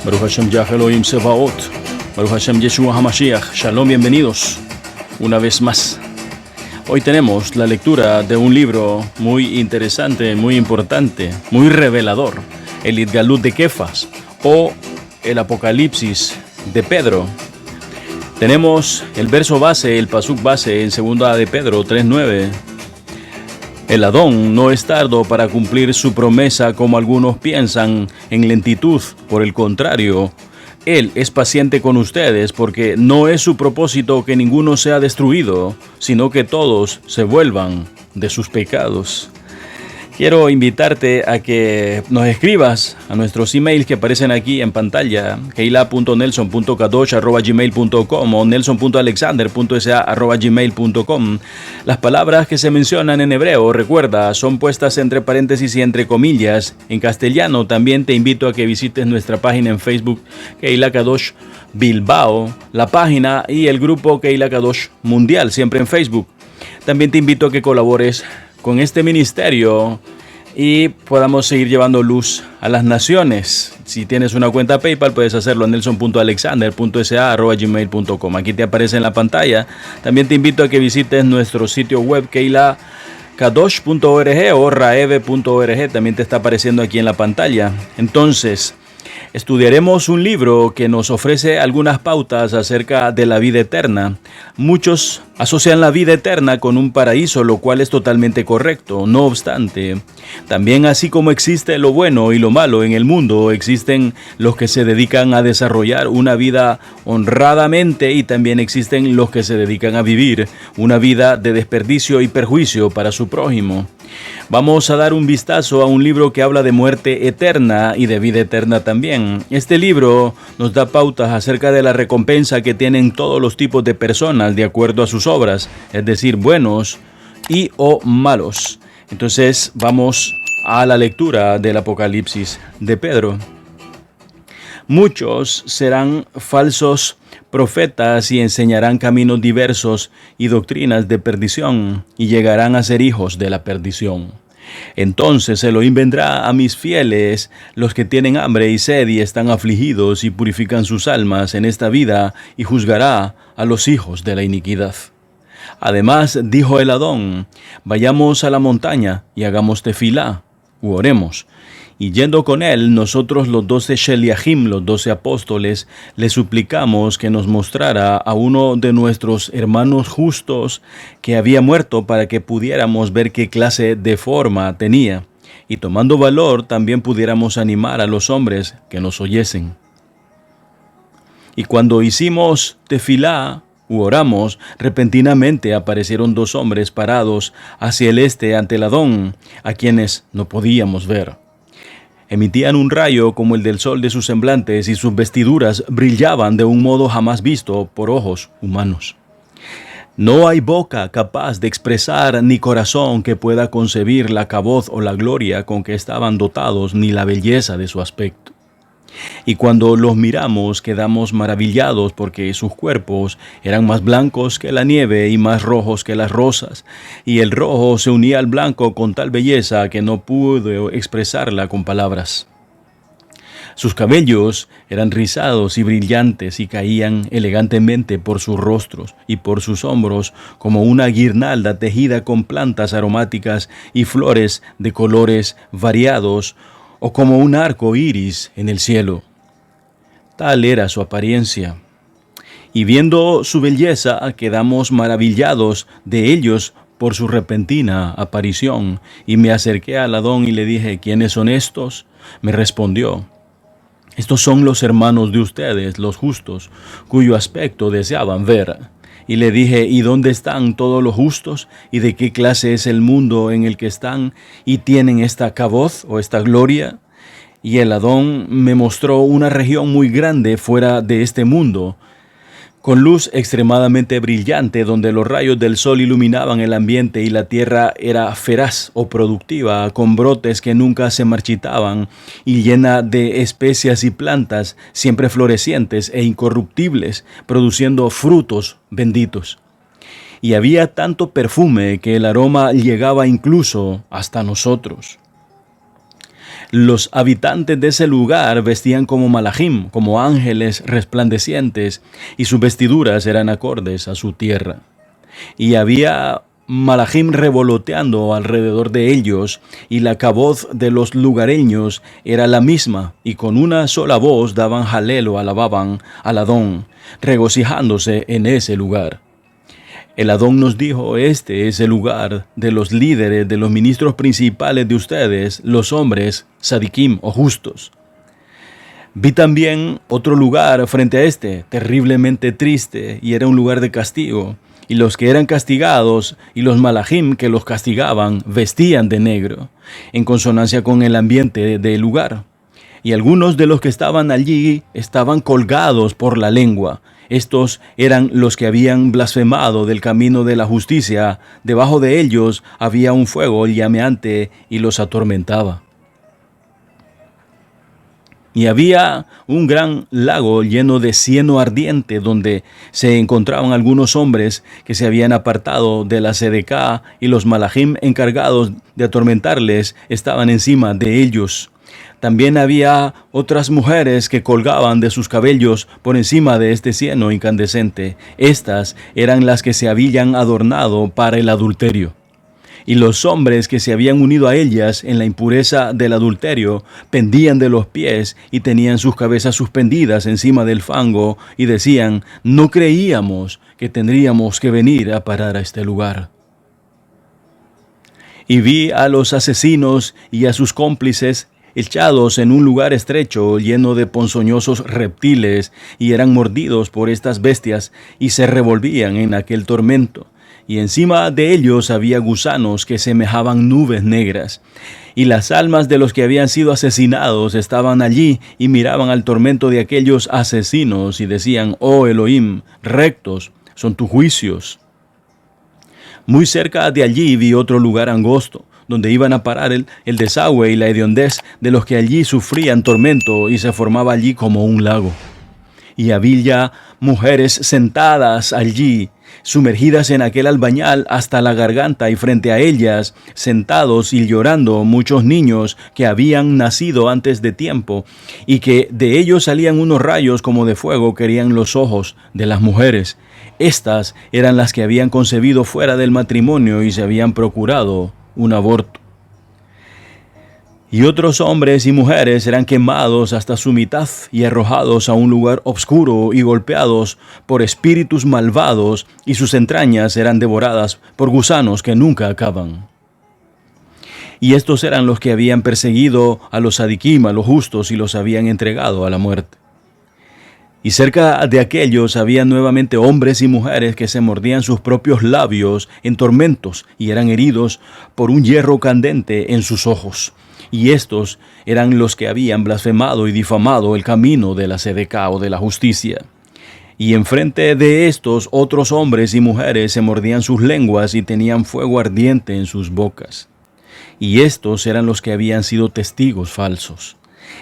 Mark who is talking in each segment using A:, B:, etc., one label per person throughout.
A: Baruch Hashem Yah Elohim Sebaot. Baruch Hashem Yeshua HaMashiach. Shalom, bienvenidos una vez más. Hoy tenemos la lectura de un libro muy interesante, muy importante, muy revelador. El Itgalut de Kefas o el Apocalipsis de Pedro. Tenemos el verso base, el pasuk base en 2 de Pedro 3:9. El Adón no es tardo para cumplir su promesa como algunos piensan en lentitud. Por el contrario, Él es paciente con ustedes porque no es su propósito que ninguno sea destruido, sino que todos se vuelvan de sus pecados. Quiero invitarte a que nos escribas a nuestros emails que aparecen aquí en pantalla, keila.nelson.kadosh@gmail.com o nelson.alexander.sa@gmail.com. Las palabras que se mencionan en hebreo, recuerda, son puestas entre paréntesis y entre comillas. En castellano también te invito a que visites nuestra página en Facebook, Keila Kadosh Bilbao, la página y el grupo Keila Kadosh Mundial, siempre en Facebook. También te invito a que colabores con este ministerio y podamos seguir llevando luz a las naciones. Si tienes una cuenta PayPal, puedes hacerlo en nelson.alexander.sa@gmail.com. Aquí te aparece en la pantalla. También te invito a que visites nuestro sitio web keilakadosh.org o raeve.org. También te está apareciendo aquí en la pantalla. Entonces, estudiaremos un libro que nos ofrece algunas pautas acerca de la vida eterna. Muchos asocian la vida eterna con un paraíso, lo cual es totalmente correcto. No obstante, también así como existe lo bueno y lo malo en el mundo, existen los que se dedican a desarrollar una vida honradamente y también existen los que se dedican a vivir una vida de desperdicio y perjuicio para su prójimo. Vamos a dar un vistazo a un libro que habla de muerte eterna y de vida eterna también. Este libro nos da pautas acerca de la recompensa que tienen todos los tipos de personas de acuerdo a sus obras, es decir, buenos y o malos. Entonces vamos a la lectura del Apocalipsis de Pedro. Muchos serán falsos profetas y enseñarán caminos diversos y doctrinas de perdición, y llegarán a ser hijos de la perdición. Entonces Elohim vendrá a mis fieles, los que tienen hambre y sed y están afligidos y purifican sus almas en esta vida, y juzgará a los hijos de la iniquidad. Además, dijo el Adón, vayamos a la montaña y hagamos tefilá, u oremos. Y yendo con él, nosotros los 12 Sheliachim, los 12 apóstoles, le suplicamos que nos mostrara a uno de nuestros hermanos justos que había muerto para que pudiéramos ver qué clase de forma tenía. Y tomando valor, también pudiéramos animar a los hombres que nos oyesen. Y cuando hicimos tefilá, u oramos, repentinamente aparecieron 2 hombres parados hacia el este ante el Adón, a quienes no podíamos ver. Emitían un rayo como el del sol de sus semblantes y sus vestiduras brillaban de un modo jamás visto por ojos humanos. No hay boca capaz de expresar ni corazón que pueda concebir la cabot o la gloria con que estaban dotados ni la belleza de su aspecto. Y cuando los miramos quedamos maravillados porque sus cuerpos eran más blancos que la nieve y más rojos que las rosas, y el rojo se unía al blanco con tal belleza que no pude expresarla con palabras. Sus cabellos eran rizados y brillantes y caían elegantemente por sus rostros y por sus hombros como una guirnalda tejida con plantas aromáticas y flores de colores variados, o como un arco iris en el cielo. Tal era su apariencia. Y viendo su belleza, quedamos maravillados de ellos por su repentina aparición. Y me acerqué al Adón y le dije, ¿quiénes son estos? Me respondió, estos son los hermanos de ustedes, los justos, cuyo aspecto deseaban ver. Y le dije, ¿y dónde están todos los justos? ¿Y de qué clase es el mundo en el que están y tienen esta caboz o esta gloria? Y el Adón me mostró una región muy grande fuera de este mundo, con luz extremadamente brillante, donde los rayos del sol iluminaban el ambiente y la tierra era feraz o productiva, con brotes que nunca se marchitaban y llena de especias y plantas siempre florecientes e incorruptibles, produciendo frutos benditos. Y había tanto perfume que el aroma llegaba incluso hasta nosotros. Los habitantes de ese lugar vestían como malajim, como ángeles resplandecientes, y sus vestiduras eran acordes a su tierra. Y había malajim revoloteando alrededor de ellos, y la voz de los lugareños era la misma, y con una sola voz daban jalel o alababan al Adón, regocijándose en ese lugar. El Adón nos dijo: este es el lugar de los líderes, de los ministros principales de ustedes, los hombres sadikim o justos. Vi también otro lugar frente a este, terriblemente triste, y era un lugar de castigo. Y los que eran castigados y los malajim que los castigaban vestían de negro, en consonancia con el ambiente del lugar. Y algunos de los que estaban allí estaban colgados por la lengua. Estos eran los que habían blasfemado del camino de la justicia. Debajo de ellos había un fuego llameante y los atormentaba. Y había un gran lago lleno de cieno ardiente, donde se encontraban algunos hombres que se habían apartado de la Sedeká, y los malajim encargados de atormentarles estaban encima de ellos. También había otras mujeres que colgaban de sus cabellos por encima de este cieno incandescente. Estas eran las que se habían adornado para el adulterio. Y los hombres que se habían unido a ellas en la impureza del adulterio pendían de los pies y tenían sus cabezas suspendidas encima del fango y decían: no creíamos que tendríamos que venir a parar a este lugar. Y vi a los asesinos y a sus cómplices echados en un lugar estrecho lleno de ponzoñosos reptiles, y eran mordidos por estas bestias y se revolvían en aquel tormento. Y encima de ellos había gusanos que semejaban nubes negras. Y las almas de los que habían sido asesinados estaban allí y miraban al tormento de aquellos asesinos y decían: oh Elohim, rectos son tus juicios. Muy cerca de allí vi otro lugar angosto, donde iban a parar el desagüe y la hediondez de los que allí sufrían tormento, y se formaba allí como un lago. Y había mujeres sentadas allí, sumergidas en aquel albañal hasta la garganta, y frente a ellas, sentados y llorando, muchos niños que habían nacido antes de tiempo, y que de ellos salían unos rayos como de fuego que herían los ojos de las mujeres. Estas eran las que habían concebido fuera del matrimonio y se habían procurado un aborto. Y otros hombres y mujeres eran quemados hasta su mitad y arrojados a un lugar oscuro y golpeados por espíritus malvados, y sus entrañas eran devoradas por gusanos que nunca acaban. Y estos eran los que habían perseguido a los sadikim, a los justos, y los habían entregado a la muerte. Y cerca de aquellos había nuevamente hombres y mujeres que se mordían sus propios labios en tormentos y eran heridos por un hierro candente en sus ojos. Y estos eran los que habían blasfemado y difamado el camino de la Sedeká o de la justicia. Y enfrente de estos otros hombres y mujeres se mordían sus lenguas y tenían fuego ardiente en sus bocas. Y estos eran los que habían sido testigos falsos.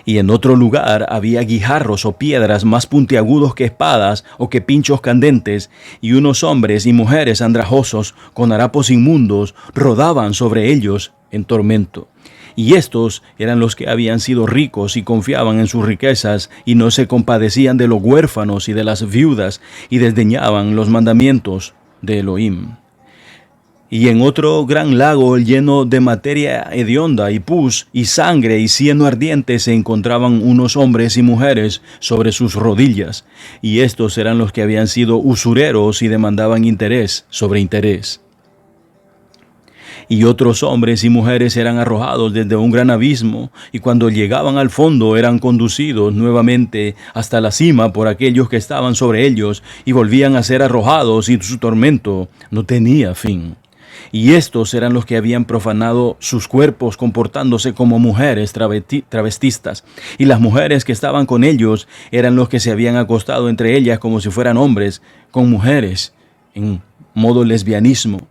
A: Y en otro lugar había guijarros o piedras más puntiagudos que espadas o que pinchos candentes, y unos hombres y mujeres andrajosos con harapos inmundos rodaban sobre ellos en tormento. Y estos eran los que habían sido ricos y confiaban en sus riquezas, y no se compadecían de los huérfanos y de las viudas, y desdeñaban los mandamientos de Elohim. Y en otro gran lago lleno de materia hedionda y pus y sangre y cieno ardiente se encontraban unos hombres y mujeres sobre sus rodillas, y estos eran los que habían sido usureros y demandaban interés sobre interés. Y otros hombres y mujeres eran arrojados desde un gran abismo, y cuando llegaban al fondo eran conducidos nuevamente hasta la cima por aquellos que estaban sobre ellos, y volvían a ser arrojados, y su tormento no tenía fin. Y estos eran los que habían profanado sus cuerpos comportándose como mujeres travestistas. Y las mujeres que estaban con ellos eran los que se habían acostado entre ellas como si fueran hombres con mujeres, en modo lesbianismo.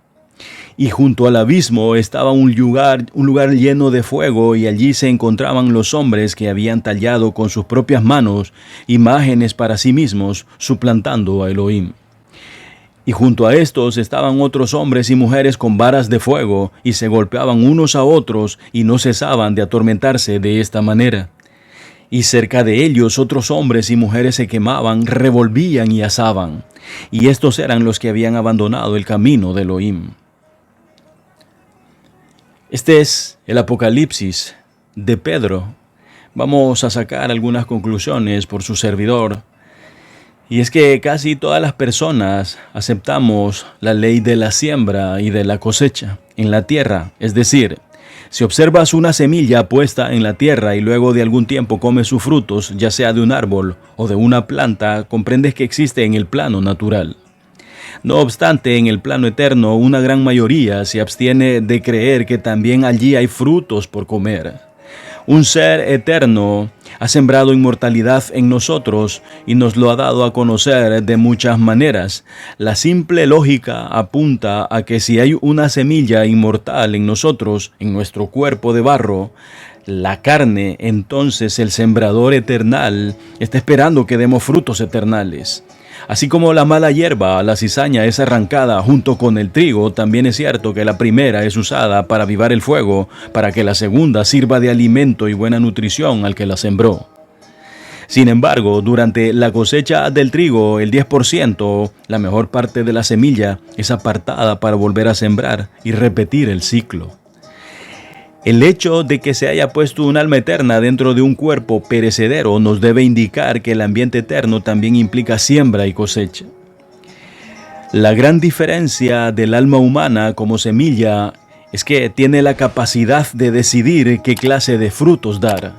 A: Y junto al abismo estaba un lugar lleno de fuego, y allí se encontraban los hombres que habían tallado con sus propias manos imágenes para sí mismos, suplantando a Elohim. Y junto a estos estaban otros hombres y mujeres con varas de fuego, y se golpeaban unos a otros, y no cesaban de atormentarse de esta manera. Y cerca de ellos otros hombres y mujeres se quemaban, revolvían y asaban. Y estos eran los que habían abandonado el camino de Elohim. Este es el Apocalipsis de Pedro. Vamos a sacar algunas conclusiones por su servidor. Y es que casi todas las personas aceptamos la ley de la siembra y de la cosecha en la tierra. Es decir, si observas una semilla puesta en la tierra y luego de algún tiempo comes sus frutos, ya sea de un árbol o de una planta, comprendes que existe en el plano natural. No obstante, en el plano eterno, una gran mayoría se abstiene de creer que también allí hay frutos por comer. Un ser eterno ha sembrado inmortalidad en nosotros y nos lo ha dado a conocer de muchas maneras. La simple lógica apunta a que si hay una semilla inmortal en nosotros, en nuestro cuerpo de barro, la carne, entonces el sembrador eternal está esperando que demos frutos eternales. Así como la mala hierba, la cizaña, es arrancada junto con el trigo, también es cierto que la primera es usada para avivar el fuego, para que la segunda sirva de alimento y buena nutrición al que la sembró. Sin embargo, durante la cosecha del trigo, el 10%, la mejor parte de la semilla, es apartada para volver a sembrar y repetir el ciclo. El hecho de que se haya puesto un alma eterna dentro de un cuerpo perecedero nos debe indicar que el ambiente eterno también implica siembra y cosecha. La gran diferencia del alma humana como semilla es que tiene la capacidad de decidir qué clase de frutos dar.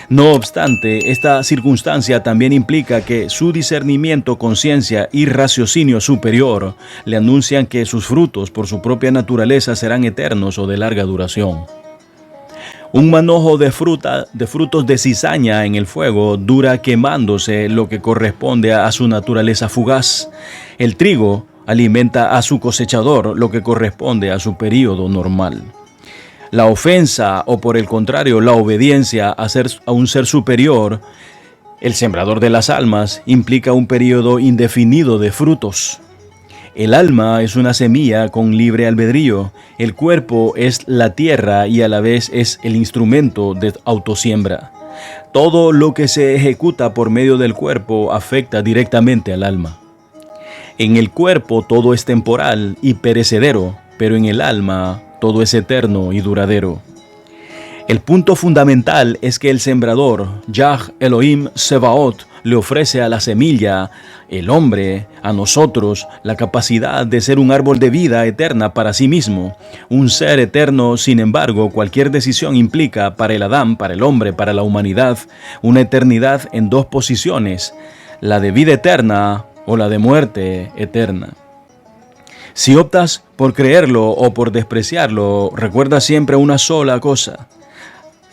A: No obstante, esta circunstancia también implica que su discernimiento, conciencia y raciocinio superior le anuncian que sus frutos por su propia naturaleza serán eternos o de larga duración. Un manojo de frutos de cizaña en el fuego dura quemándose, lo que corresponde a su naturaleza fugaz. El trigo alimenta a su cosechador, lo que corresponde a su período normal. La ofensa, o por el contrario, la obediencia a un ser superior, el sembrador de las almas, implica un período indefinido de frutos. El alma es una semilla con libre albedrío. El cuerpo es la tierra y a la vez es el instrumento de autosiembra. Todo lo que se ejecuta por medio del cuerpo afecta directamente al alma. En el cuerpo todo es temporal y perecedero, pero en el alma todo es eterno y duradero. El punto fundamental es que el sembrador, Yah Elohim Sebaot, le ofrece a la semilla, el hombre, a nosotros, la capacidad de ser un árbol de vida eterna para sí mismo. Un ser eterno, sin embargo, cualquier decisión implica para el Adán, para el hombre, para la humanidad, una eternidad en dos posiciones, la de vida eterna o la de muerte eterna. Si optas por creerlo o por despreciarlo, recuerda siempre una sola cosa.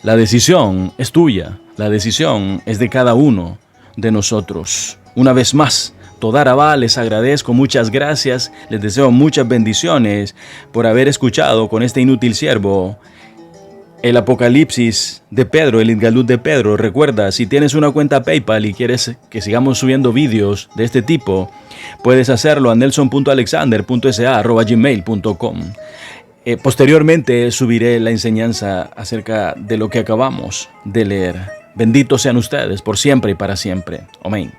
A: La decisión es tuya, la decisión es de cada uno de nosotros. Una vez más, Todá Rabá, les agradezco, muchas gracias, les deseo muchas bendiciones por haber escuchado con este inútil siervo el Apocalipsis de Pedro, el Itgalut de Pedro. Recuerda, si tienes una cuenta PayPal y quieres que sigamos subiendo vídeos de este tipo, puedes hacerlo a nelson.alexander.sa@gmail.com. Posteriormente subiré la enseñanza acerca de lo que acabamos de leer. Benditos sean ustedes por siempre y para siempre. Amén.